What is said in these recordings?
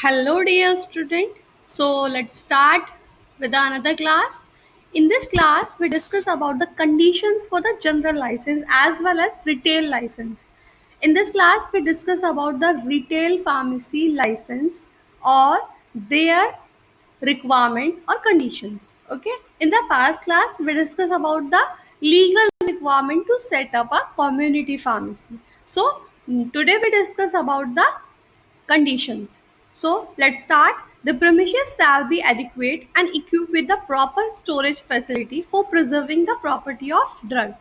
Hello, dear student. So let's start with another class. In this class, we discuss about the conditions for the general license as well as retail license. In this class, we discuss about the retail pharmacy license or their requirement or conditions. Okay. In the past class, we discuss about the legal requirement to set up a community pharmacy. So today we discuss about the conditions. So let's start. The premises shall be adequate and equipped with the proper storage facility for preserving the property of drug.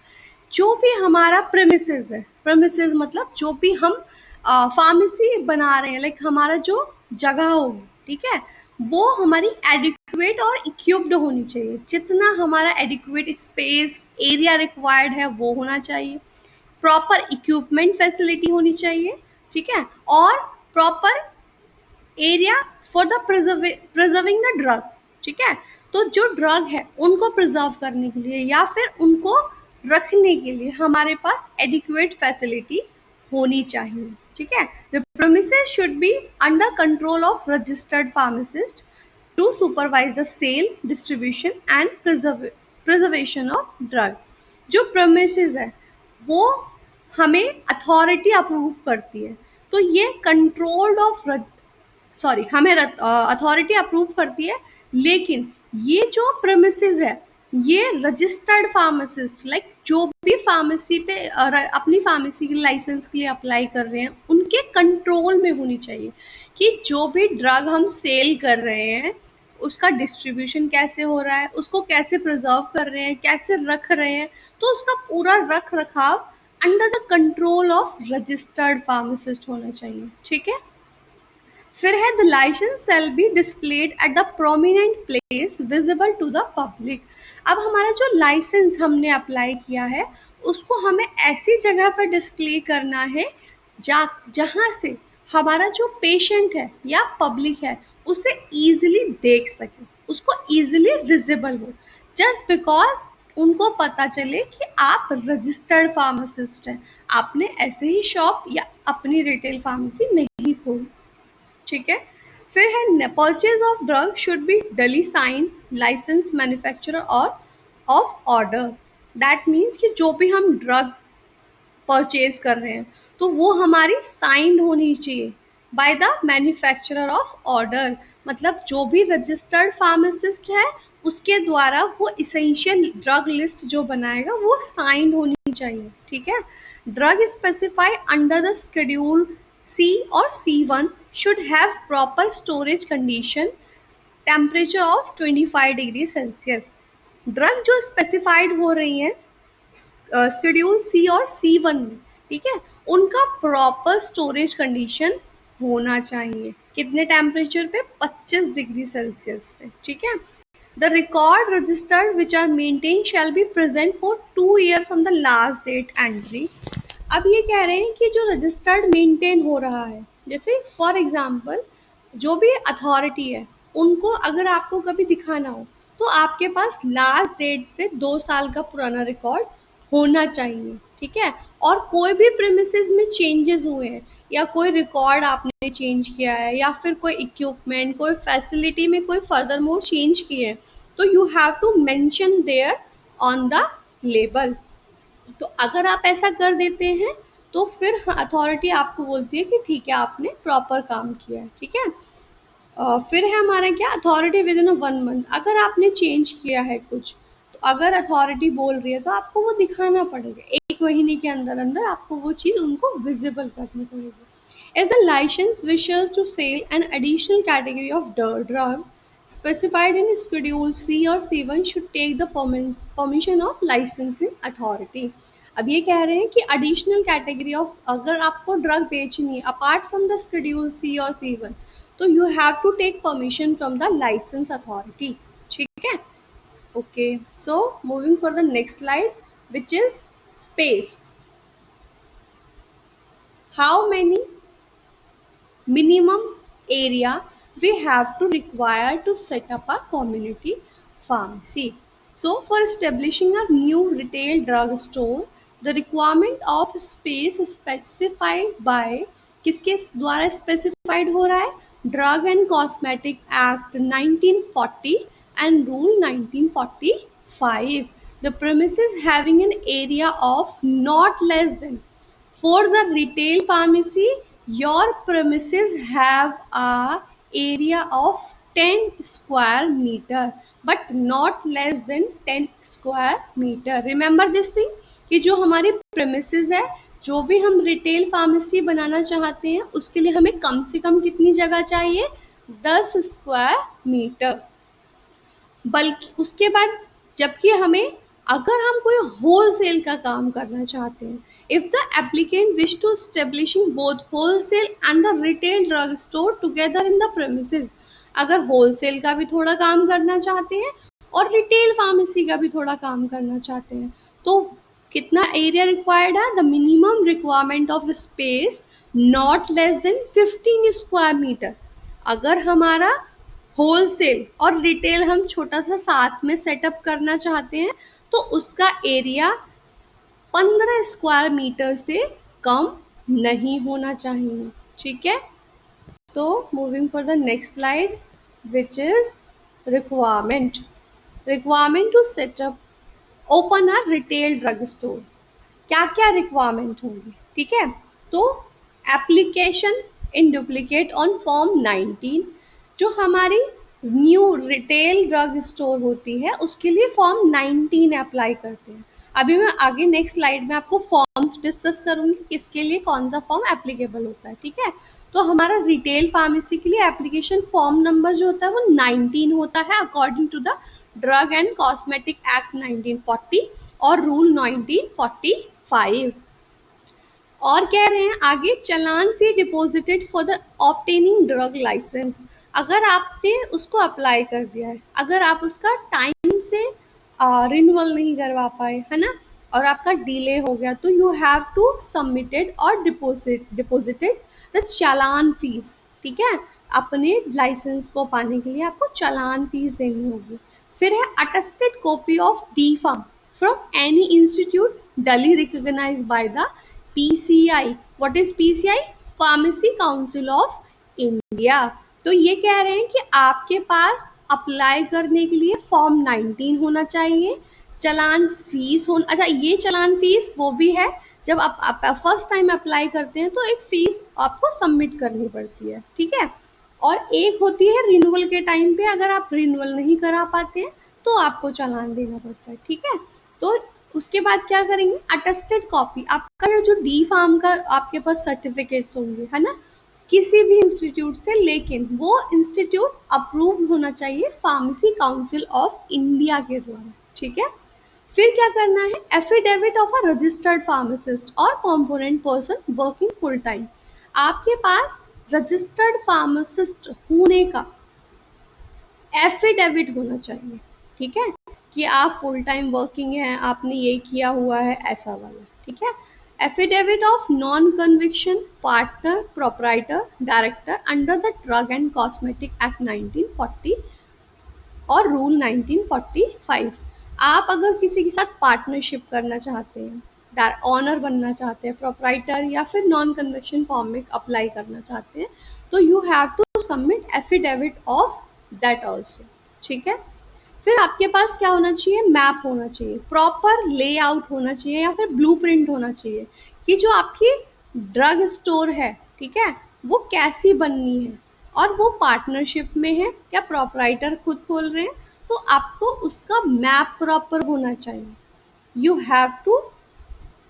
जो भी हमारा premises है, premises मतलब जो भी हम pharmacy बना रहे हैं, लाइक हमारा जो जगह होगी, ठीक है, वो हमारी एडिक्वेट और इक्विप्ड होनी चाहिए. जितना हमारा एडिक्वेट स्पेस एरिया रिक्वायर्ड है वो होना चाहिए, प्रॉपर इक्विपमेंट फैसिलिटी होनी चाहिए, ठीक है, और proper area for the preserving the drug. ठीक है, तो जो ड्रग है उनको प्रिजर्व करने के लिए या फिर उनको रखने के लिए हमारे पास एडिक्वेट फैसिलिटी होनी चाहिए. ठीक है, the premises should be under control of registered pharmacist to supervise the sale, distribution and preservation of drug. जो प्रेमिसेस है वो हमें अथॉरिटी अप्रूव करती है, तो ये कंट्रोल्ड ऑफ हमें अथॉरिटी अप्रूव करती है, लेकिन ये जो प्रेमिसेस है ये रजिस्टर्ड फार्मासिस्ट लाइक जो भी फार्मेसी पे अपनी फार्मेसी के लाइसेंस के लिए अप्लाई कर रहे हैं उनके कंट्रोल में होनी चाहिए कि जो भी ड्रग हम सेल कर रहे हैं उसका डिस्ट्रीब्यूशन कैसे हो रहा है, उसको कैसे प्रिजर्व कर रहे हैं, कैसे रख रहे हैं, तो उसका पूरा रख रखाव under the control of registered pharmacist होना चाहिए. ठीक है, फिर है the licence sale be displayed at the prominent place visible to the public. अब हमारा जो लाइसेंस हमने अप्लाई किया है उसको हमें ऐसी जगह पर डिस्प्ले करना है जहाँ से हमारा जो पेशेंट है या पब्लिक है उसे ईजिली देख सके, उसको ईजिली विजिबल हो, जस्ट बिकॉज उनको पता चले कि आप रजिस्टर्ड फार्मासिस्ट हैं, आपने ऐसे ही शॉप या अपनी रिटेल फार्मेसी नहीं खोली. ठीक है, फिर है purchase of drug should be डली साइन लाइसेंस मैन्युफैक्चरर और ऑफ ऑर्डर. दैट मीन्स कि जो भी हम ड्रग परचेज कर रहे हैं तो वो हमारी साइंड होनी चाहिए by the manufacturer of order, मतलब जो भी रजिस्टर्ड फार्मासिस्ट है उसके द्वारा वो इसेंशियल ड्रग लिस्ट जो बनाएगा वो साइंड होनी चाहिए. ठीक है, drug specify under the schedule C or C1 should have proper storage condition, temperature of 25 degree Celsius. Drug जो स्पेसिफाइड हो रही हैं शेड्यूल C और C1 में, ठीक है, उनका प्रॉपर स्टोरेज कंडीशन होना चाहिए. कितने टेम्परेचर पे? 25 डिग्री सेल्सियस पे. ठीक है, the record registered which are maintain shall be present for 2 year from the last date entry. अब ये कह रहे हैं कि जो रजिस्टर्ड मेंटेन हो रहा है, जैसे फॉर एग्जांपल जो भी अथॉरिटी है उनको अगर आपको कभी दिखाना हो तो आपके पास लास्ट डेट से 2 साल का पुराना रिकॉर्ड होना चाहिए. ठीक है, और कोई भी प्रीमिसेस में चेंजेस हुए हैं या कोई रिकॉर्ड आपने चेंज किया है या फिर कोई इक्विपमेंट कोई फैसिलिटी में कोई फर्दर मोर चेंज किए हैं तो you have to mention there on the label. तो अगर आप ऐसा कर देते हैं तो फिर अथॉरिटी आपको बोलती है कि ठीक है आपने प्रॉपर काम किया है. ठीक है, फिर है हमारा क्या, अथॉरिटी विद इन 1 मंथ. अगर आपने चेंज किया है कुछ तो अगर अथॉरिटी बोल रही है तो आपको वो दिखाना पड़ेगा, 1 महीने के अंदर अंदर आपको वो चीज़ उनको विजिबल करनी पड़ेगी. If the license wishes to sell an additional category of drug specified in Schedule C or C1 should take the permission of licensing authority. अब ये कह रहे हैं कि additional category of अगर आपको ड्रग बेचनी है apart from the Schedule C और C1 तो you have to take permission from the license authority. ठीक है, okay, so moving for the next slide which is space. How many minimum area we have to require to set up a community pharmacy. So for establishing a new retail drug store, the requirement of space specified by किसके द्वारा specified हो रहा है? Drug and Cosmetic Act 1940 and Rule 1945. The premises having an area of not less than, for the retail pharmacy, your premises have a area of 10 square meter, but not less than 10 square meter. Remember this thing कि जो हमारी premises है, जो भी हम retail pharmacy बनाना चाहते हैं उसके लिए हमें कम से कम कितनी जगह चाहिए, 10 स्क्वायर मीटर। बल्कि उसके बाद जबकि हमें अगर हम कोई होलसेल का काम करना चाहते हैं, if the applicant wish to establishing both wholesale and the retail drug store together in the premises, अगर होलसेल का भी थोड़ा काम करना चाहते हैं और रिटेल फार्मेसी का भी थोड़ा काम करना चाहते हैं, तो कितना एरिया रिक्वायर्ड है, the minimum requirement of space not less than 15 square metre. अगर हमारा होलसेल और रिटेल हम छोटा सा साथ में सेटअप करना चाहते हैं तो उसका एरिया 15 स्क्वायर मीटर से कम नहीं होना चाहिए। ठीक है, so moving for the next slide which is requirement. Requirement to set up open a retail drug store, क्या क्या रिक्वायरमेंट होंगी। ठीक है, तो application in duplicate on form 19, जो हमारी न्यू रिटेल ड्रग स्टोर होती है उसके लिए फॉर्म 19 अप्लाई करते हैं। अभी मैं आगे नेक्स्ट स्लाइड में आपको फॉर्म्स डिस्कस करूंगी किसके लिए कौन सा फॉर्म एप्लीकेबल होता है। ठीक है, तो हमारा रिटेल फार्मेसी के लिए एप्लीकेशन फॉर्म नंबर जो होता है वो 19 होता है according to the drug and cosmetic act 1940 और रूल 1945। और कह रहे हैं आगे, challan fee deposited for the obtaining drug licence. अगर आपने उसको अप्लाई कर दिया है, अगर आप उसका टाइम से रिन्यूअल नहीं करवा पाए है ना, और आपका डिले हो गया, तो यू हैव टू सबमिटेड और डिपॉजिटेड द चालान फीस। ठीक है, अपने लाइसेंस को पाने के लिए आपको चालान फीस देनी होगी। फिर है attested copy of D pharm from any institute duly recognised by the PCI। What is PCI? Pharmacy Council of India। तो ये कह रहे हैं कि आपके पास अप्लाई करने के लिए फॉर्म 19 होना चाहिए, चलान फीस हो। अच्छा, ये चलान फीस वो भी है जब आप फर्स्ट टाइम अप्लाई करते हैं तो एक फीस आपको सबमिट करनी पड़ती है। ठीक है, और एक होती है रिन्यूअल के टाइम पे, अगर आप रिन्यूअल नहीं करा पाते हैं तो आपको चालान देना पड़ता है। ठीक है, तो उसके बाद क्या करेंगे, अटेस्टेड कॉपी, आपका जो डी फार्म का आपके पास सर्टिफिकेट्स होंगे है ना किसी भी इंस्टीट्यूट से, लेकिन वो इंस्टीट्यूट अप्रूव्ड होना चाहिए फार्मेसी काउंसिल ऑफ इंडिया के द्वारा। ठीक है, फिर क्या करना है, affidavit of a registered pharmacist और competent person working full time. आपके पास रजिस्टर्ड फार्मासिस्ट होने का एफिडेविट होना चाहिए। ठीक है, कि आप फुल टाइम वर्किंग हैं, आपने ये किया हुआ है, ऐसा वाला। ठीक है, affidavit of non conviction partner proprietor director under the drug and cosmetic act 1940 और रूल 1945। आप अगर किसी के साथ पार्टनरशिप करना चाहते हैं, ऑनर बनना चाहते हैं, प्रोपराइटर या फिर नॉन कन्विक्शन फॉर्म में अप्लाई करना चाहते हैं, तो you have to submit affidavit of that also. ठीक है, फिर आपके पास क्या होना चाहिए, मैप होना चाहिए, प्रॉपर लेआउट होना चाहिए या फिर ब्लूप्रिंट होना चाहिए कि जो आपकी ड्रग स्टोर है, ठीक है, वो कैसी बननी है, और वो पार्टनरशिप में है या प्रोपराइटर खुद खोल रहे हैं, तो आपको उसका मैप प्रॉपर होना चाहिए। You have to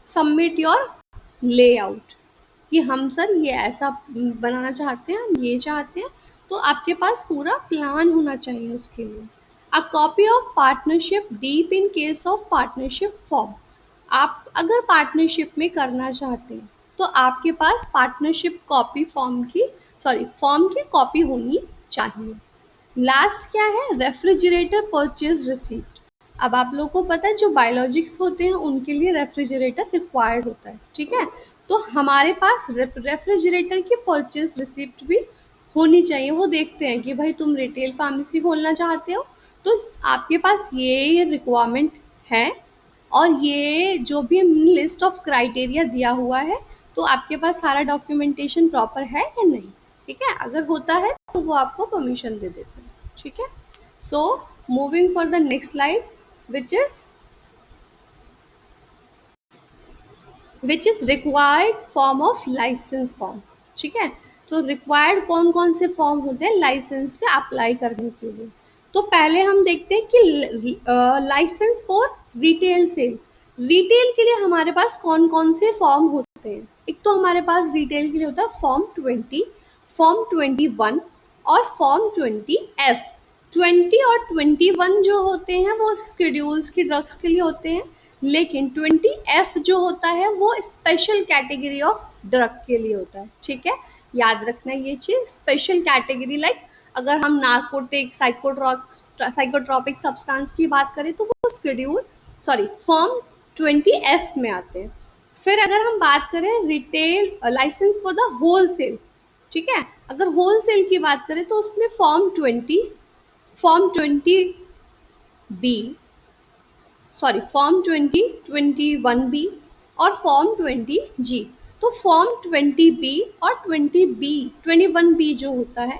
submit your layout कि हम सर ये ऐसा बनाना चाहते हैं, हम ये चाहते हैं, तो आपके पास पूरा प्लान होना चाहिए उसके लिए। A copy of partnership deep in case of partnership form. आप अगर पार्टनरशिप में करना चाहते हैं तो आपके पास पार्टनरशिप कॉपी फॉर्म की कॉपी होनी चाहिए। लास्ट क्या है, रेफ्रिजरेटर परचेज रिसीप्ट। अब आप लोगों को पता है जो बायोलॉजिक्स होते हैं उनके लिए रेफ्रिजरेटर रिक्वायर्ड होता है। ठीक है, तो हमारे पास रेफ्रिजरेटर की परचेज रिसिप्ट भी होनी चाहिए। वो देखते हैं कि भाई तुम रिटेल फार्मेसी खोलना चाहते हो तो आपके पास ये रिक्वायरमेंट है और ये जो भी लिस्ट ऑफ क्राइटेरिया दिया हुआ है, तो आपके पास सारा डॉक्यूमेंटेशन प्रॉपर है या नहीं। ठीक है, अगर होता है तो वो आपको परमिशन दे देते हैं। ठीक है, so moving for the next slide which is required form of license form. ठीक है, तो रिक्वायर्ड कौन कौन से फॉर्म होते हैं लाइसेंस के अप्लाई करने के लिए। तो पहले हम देखते हैं कि license for retail sale, retail के लिए हमारे पास कौन कौन से फॉर्म होते हैं। एक तो हमारे पास रिटेल के लिए होता है फॉर्म 20, फॉर्म 21 और फॉर्म 20F। 20 और 21 जो होते हैं वो शेड्यूल्स की ड्रग्स के लिए होते हैं, लेकिन 20F जो होता है वो स्पेशल कैटेगरी ऑफ ड्रग के लिए होता है। ठीक है, याद रखना ये चीज, स्पेशल कैटेगरी लाइक अगर हम नार्कोटिक साइकोट्रॉपिक सब्सटेंस की बात करें तो वो फॉर्म 20F में आते हैं। फिर अगर हम बात करें retail license for the wholesale, ठीक है, अगर होलसेल की बात करें तो उसमें फॉर्म 2021B और फॉर्म 20G। तो फॉर्म 20B और 21B जो होता है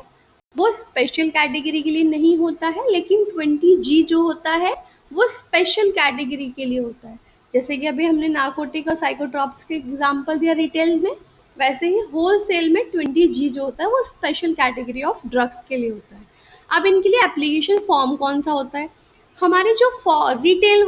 वो स्पेशल कैटेगरी के लिए नहीं होता है, लेकिन 20G जो होता है वो स्पेशल कैटेगरी के लिए होता है। जैसे कि अभी हमने नार्कोटिक और साइकोट्रॉप्स के एग्जांपल दिया रिटेल में, वैसे ही होलसेल में 20G जो होता है वो स्पेशल कैटेगरी ऑफ ड्रग्स के लिए होता है। अब इनके लिए एप्लीकेशन फॉर्म कौन सा होता है, हमारे जो रिटेल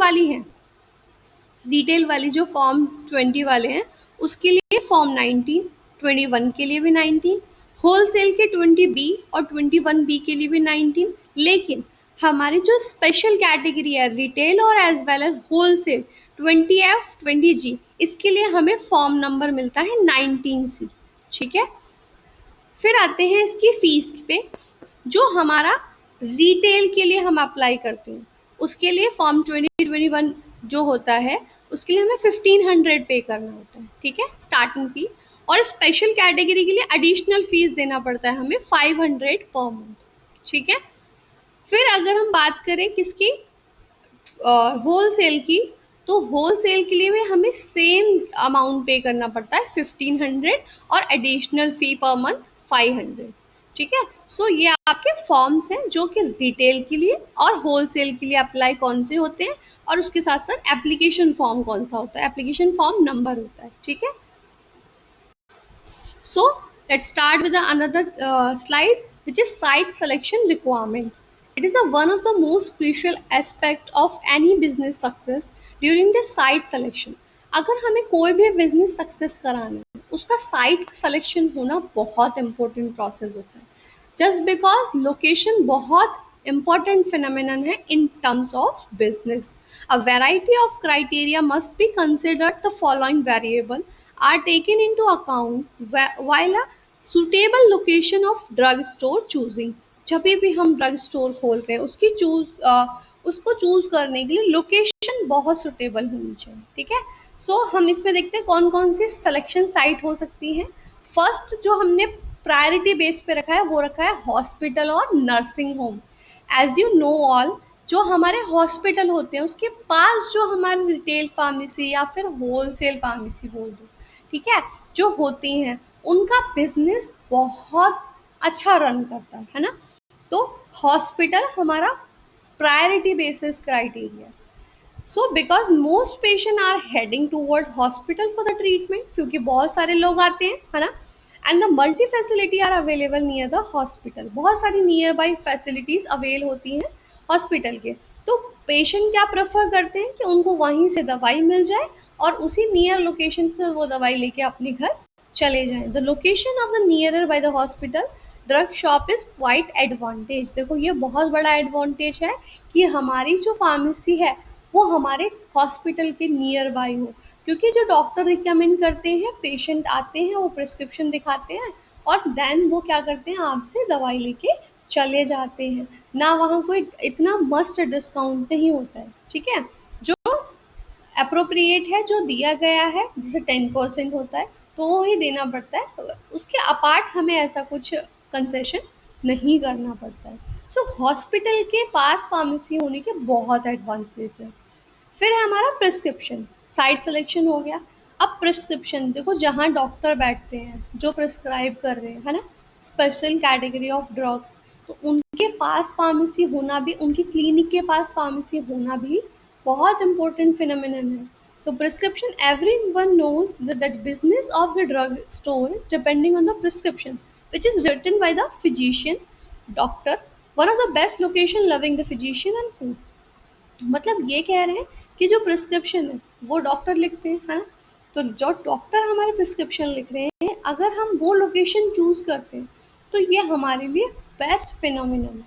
वाली जो फॉर्म 20 वाले हैं उसके लिए फॉर्म 19, 21 के लिए भी 19, होलसेल के 20B और 21B के लिए भी 19, लेकिन हमारी जो स्पेशल कैटेगरी है रिटेल और as well as wholesale 20F 20G, इसके लिए हमें फॉर्म नंबर मिलता है 19C। ठीक है, फिर आते हैं इसकी फीस पे। जो हमारा रिटेल के लिए हम अप्लाई करते हैं उसके लिए फॉर्म 2021 जो होता है उसके लिए हमें 1500 पे करना होता है। ठीक है, स्टार्टिंग फी, और स्पेशल कैटेगरी के लिए एडिशनल फीस देना पड़ता है हमें 500 पर मंथ। ठीक है, फिर अगर हम बात करें किसकी होलसेल की, तो होलसेल के लिए भी हमें सेम अमाउंट पे करना पड़ता है 1500 और एडिशनल फी पर मंथ 500। ठीक है, सो ये आपके फॉर्म्स हैं जो कि रिटेल के लिए और होलसेल के लिए अप्लाई कौन से होते हैं, और उसके साथ साथ एप्लीकेशन फॉर्म कौन सा होता है, एप्लीकेशन फॉर्म नंबर होता है। ठीक है, so let's start with another slide, which is site selection requirement. It is one of the most crucial aspect of any business success during the site selection. अगर हमें कोई भी बिजनेस सक्सेस कराना है उसका साइट सिलेक्शन होना बहुत important process होता है, जस्ट बिकॉज लोकेशन बहुत important phenomenon है in terms of business. A variety of criteria must be considered. The following variable are taken into account while a suitable location of drug store choosing. जब भी हम drug store खोल रहे हैं उसको choose करने के लिए लोकेशन बहुत सुटेबल होनी चाहिए। ठीक है, सो हम इसमें देखते हैं कौन कौन सी सिलेक्शन साइट हो सकती हैं। फर्स्ट जो हमने प्रायोरिटी बेस पे रखा है वो रखा है हॉस्पिटल और nursing home. As you know all, जो हमारे हॉस्पिटल होते हैं उसके पास जो हमारी रिटेल फार्मेसी या फिर होलसेल फार्मेसी बोल दो, ठीक है, जो होती हैं उनका बिजनेस बहुत अच्छा रन करता है ना। तो हॉस्पिटल हमारा priority basis criteria. So because most patient are heading toward hospital for the treatment, क्योंकि बहुत सारे लोग आते हैं है ना, and the multi facility are available near the hospital, बहुत सारी नियर बाई फैसिलिटीज अवेल होती हैं हॉस्पिटल के। तो पेशेंट क्या प्रेफर करते हैं कि उनको वहीं से दवाई मिल जाए और उसी नियर लोकेशन से वो दवाई लेके अपने घर चले जाएं। The location of the nearer by the hospital drug shop is quite advantage. देखो ये बहुत बड़ा एडवांटेज है कि हमारी जो फार्मेसी है वो हमारे हॉस्पिटल के नियर बाई हो, क्योंकि जो डॉक्टर रिकमेंड करते हैं पेशेंट आते हैं वो प्रिस्क्रिप्शन दिखाते हैं और देन वो क्या करते हैं आपसे दवाई लेके चले जाते हैं ना, वहाँ कोई इतना मस्ट डिस्काउंट नहीं होता है। ठीक है, जो अप्रोप्रिएट है जो दिया गया है जैसे 10% होता है तो वो ही देना पड़ता है, उसके अपार्ट हमें ऐसा कुछ कंसेशन नहीं करना पड़ता है। सो हॉस्पिटल के पास फार्मेसी होने के बहुत एडवांटेज है। फिर है हमारा प्रिस्क्रिप्शन, साइट सिलेक्शन हो गया। अब प्रिस्क्रिप्शन देखो जहाँ डॉक्टर बैठते हैं जो प्रिस्क्राइब कर रहे हैं है ना, स्पेशल कैटेगरी ऑफ ड्रग्स, तो उनके पास फार्मेसी होना भी, उनकी क्लिनिक के पास फार्मेसी होना भी बहुत इंपॉर्टेंट फिनोमिनन है। तो prescription, every one knows that business of the drug store is depending on the prescription which is written by the physician, doctor, one of the best location loving the physician and food। मतलब ये कह रहे हैं कि जो prescription है वो doctor लिखते हैं, है ना? तो जो डॉक्टर हमारे प्रिस्क्रिप्शन लिख रहे हैं, अगर हम वो लोकेशन चूज करते हैं तो ये हमारे लिए बेस्ट फिनोमिनन है,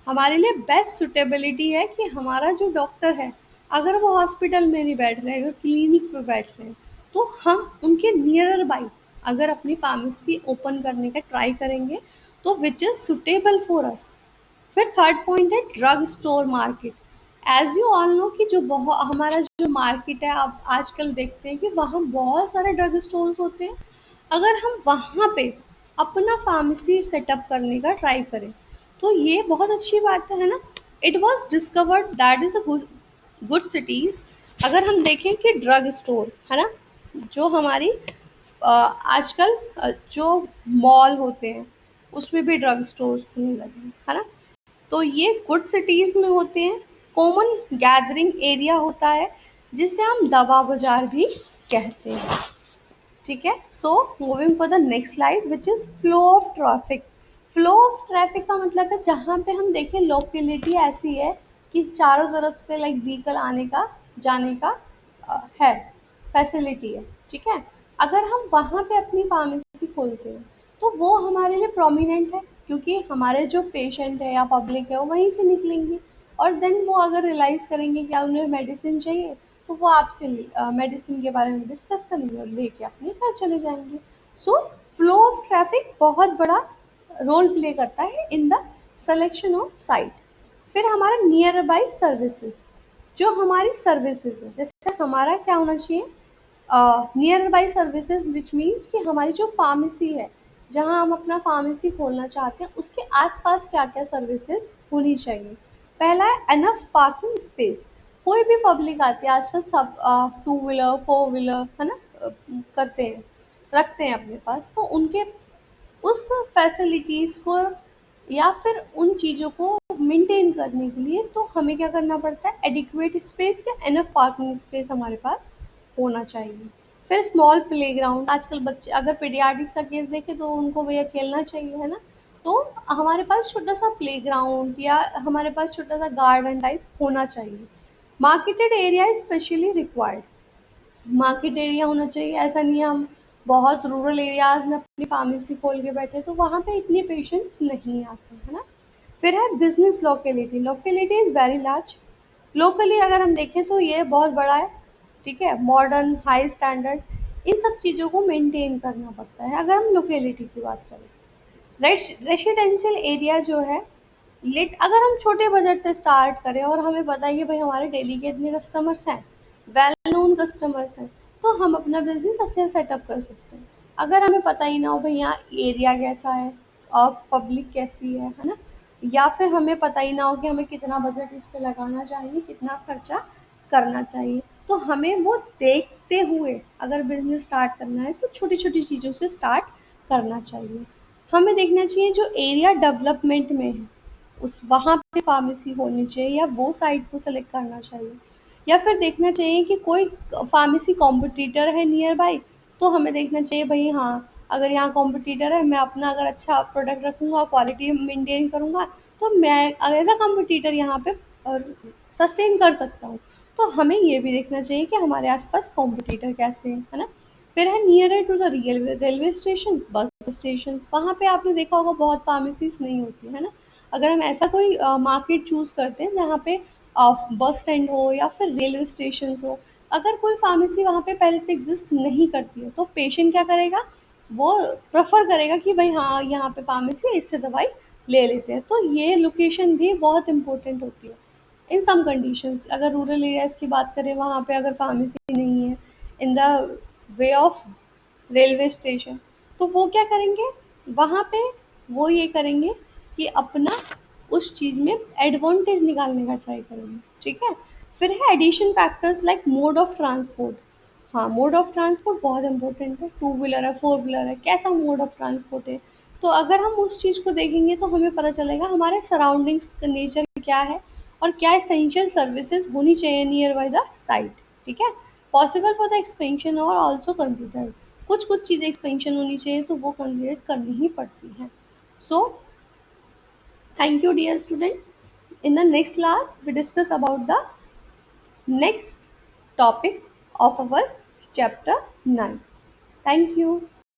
हमारे लिए बेस्ट सुटेबिलिटी है कि हमारा जो डॉक्टर है, अगर वो हॉस्पिटल में नहीं बैठ रहे हैं, अगर क्लिनिक पे बैठ रहे हैं, तो हम उनके नियर बाई अगर अपनी फार्मेसी ओपन करने का ट्राई करेंगे तो which is suitable for us. फिर थर्ड पॉइंट है drug store market. As you all know कि जो बहुत हमारा जो मार्केट है, आप आजकल देखते हैं कि वहाँ बहुत सारे ड्रग स्टोर्स होते हैं। अगर हम वहाँ पे अपना फार्मेसी सेटअप करने का ट्राई करें तो ये बहुत अच्छी बात है ना? It was discovered that is a good cities. अगर हम देखें कि ड्रग स्टोर है ना, जो हमारी आजकल जो मॉल होते हैं उसमें भी ड्रग स्टोर्स खुलने लगे हैं, है ना? तो ये गुड सिटीज़ में होते हैं, कॉमन गैदरिंग एरिया होता है जिसे हम दवा बाजार भी कहते हैं। ठीक है, so moving for the next slide which is flow of traffic. Flow of traffic का मतलब है जहाँ पे हम देखें लोकेलिटी ऐसी है कि चारों तरफ से लाइक व्हीकल आने का जाने का है, फैसिलिटी है। ठीक है, अगर हम वहाँ पे अपनी फार्मेसी खोलते हैं तो वो हमारे लिए प्रोमिनेंट है, क्योंकि हमारे जो पेशेंट है या पब्लिक है वो वहीं से निकलेंगे, और देन वो अगर रियलाइज़ करेंगे कि उन्हें मेडिसिन चाहिए तो वो आपसे मेडिसिन के बारे में डिस्कस करेंगे और लेके अपने घर चले जाएंगे। सो फ्लो ऑफ ट्रैफिक बहुत बड़ा रोल प्ले करता है in the selection of site. फिर हमारा नियर बाई सर्विसेज, जो हमारी सर्विसेज है, जैसे हमारा क्या होना चाहिए, near by services which means कि हमारी जो फार्मेसी है, जहाँ हम अपना फार्मेसी खोलना चाहते हैं, उसके आसपास क्या क्या सर्विसेज होनी चाहिए। पहला है एनफ पार्किंग स्पेस। कोई भी पब्लिक आती है आजकल, सब टू व्हीलर फोर व्हीलर है ना, करते हैं, रखते हैं अपने पास, तो उनके उस फैसिलिटीज़ को या फिर उन चीज़ों को मेंटेन करने के लिए तो हमें क्या करना पड़ता है, एडिक्वेट स्पेस या एनफ पार्किंग स्पेस हमारे पास होना चाहिए। फिर स्मॉल प्लेग्राउंड, आजकल बच्चे अगर पीडियाट्रिक्स का केस देखें तो उनको भैया खेलना चाहिए, है ना? तो हमारे पास छोटा सा प्लेग्राउंड या हमारे पास छोटा सा गार्डन टाइप होना चाहिए। Marketed area specially required, market area होना चाहिए, ऐसा नहीं है हम बहुत रूरल एरियाज़ में अपनी फार्मेसी खोल के बैठे तो वहाँ पे इतने पेशेंट्स नहीं आते, है ना? फिर है business locality, locality is very large. Locally अगर हम देखें तो ये बहुत बड़ा है, ठीक है, मॉडर्न हाई स्टैंडर्ड इन सब चीज़ों को मेंटेन करना पड़ता है अगर हम लोकेलिटी की बात करें। रेसिडेंशियल एरिया जो है, लेट अगर हम छोटे बजट से स्टार्ट करें और हमें पता है कि भाई हमारे डेली के इतने कस्टमर्स हैं, वेल नोन कस्टमर्स हैं, तो हम अपना बिजनेस अच्छे से सेटअप कर सकते हैं। अगर हमें पता ही ना हो भाई यहाँ एरिया कैसा है और पब्लिक कैसी है ना, या फिर हमें पता ही ना हो कि हमें कितना बजट इस पे लगाना चाहिए, कितना खर्चा करना चाहिए, तो हमें वो देखते हुए अगर बिजनेस स्टार्ट करना है तो छोटी छोटी चीज़ों से स्टार्ट करना चाहिए। हमें देखना चाहिए जो एरिया डेवलपमेंट में है उस वहाँ पे फार्मेसी होनी चाहिए या वो साइट को सेलेक्ट करना चाहिए, या फिर देखना चाहिए कि कोई फार्मेसी कॉम्पिटिटर है नियर बाई, तो हमें देखना चाहिए भाई हाँ, अगर यहाँ कॉम्पिटिटर है, मैं अपना अगर अच्छा प्रोडक्ट रखूँगा, क्वालिटी मेंटेन करूँगा, तो मैं एज अ कॉम्पिटिटर यहाँ पे सस्टेन कर सकता हूँ। तो हमें ये भी देखना चाहिए कि हमारे आसपास कॉम्पिटिटर कैसे हैं, है ना? फिर है near to the railway station, bus station, वहाँ पे आपने देखा होगा बहुत फार्मेसीज नहीं होती, है ना? अगर हम ऐसा कोई मार्केट चूज़ करते हैं जहाँ पे बस स्टैंड हो या फिर रेलवे स्टेशन हो, अगर कोई फार्मेसी वहाँ पे पहले से एग्जिस्ट नहीं करती है तो पेशेंट क्या करेगा, वो प्रेफर करेगा कि भाई हाँ यहाँ पे फार्मेसी है, इससे दवाई ले लेते हैं। तो ये लोकेशन भी बहुत इंपॉर्टेंट होती है इन सम कंडीशंस। अगर रूरल एरियाज़ की बात करें, वहाँ पे अगर फार्मेसी नहीं है in the way of railway station, तो वो क्या करेंगे, वहाँ पे वो ये करेंगे कि अपना उस चीज़ में एडवांटेज निकालने का ट्राई करेंगे। ठीक है, फिर है addition factors like mode of transport. हाँ, मोड ऑफ ट्रांसपोर्ट बहुत इंपॉर्टेंट है, टू व्हीलर है फोर व्हीलर है, कैसा मोड ऑफ ट्रांसपोर्ट है, तो अगर हम उस चीज़ को देखेंगे तो हमें पता चलेगा हमारे सराउंडिंग्स का नेचर क्या है और क्या एसेंशियल सर्विसेज होनी चाहिए नियर बाय द साइट। ठीक है, पॉसिबल फॉर द एक्सपेंशन और ऑल्सो कंसिडर, कुछ कुछ चीज़ें एक्सपेंशन होनी चाहिए तो वो कंसिडर करनी ही पड़ती हैं। So thank you dear student. In the next class, we discuss about the next topic of our chapter 9. Thank you.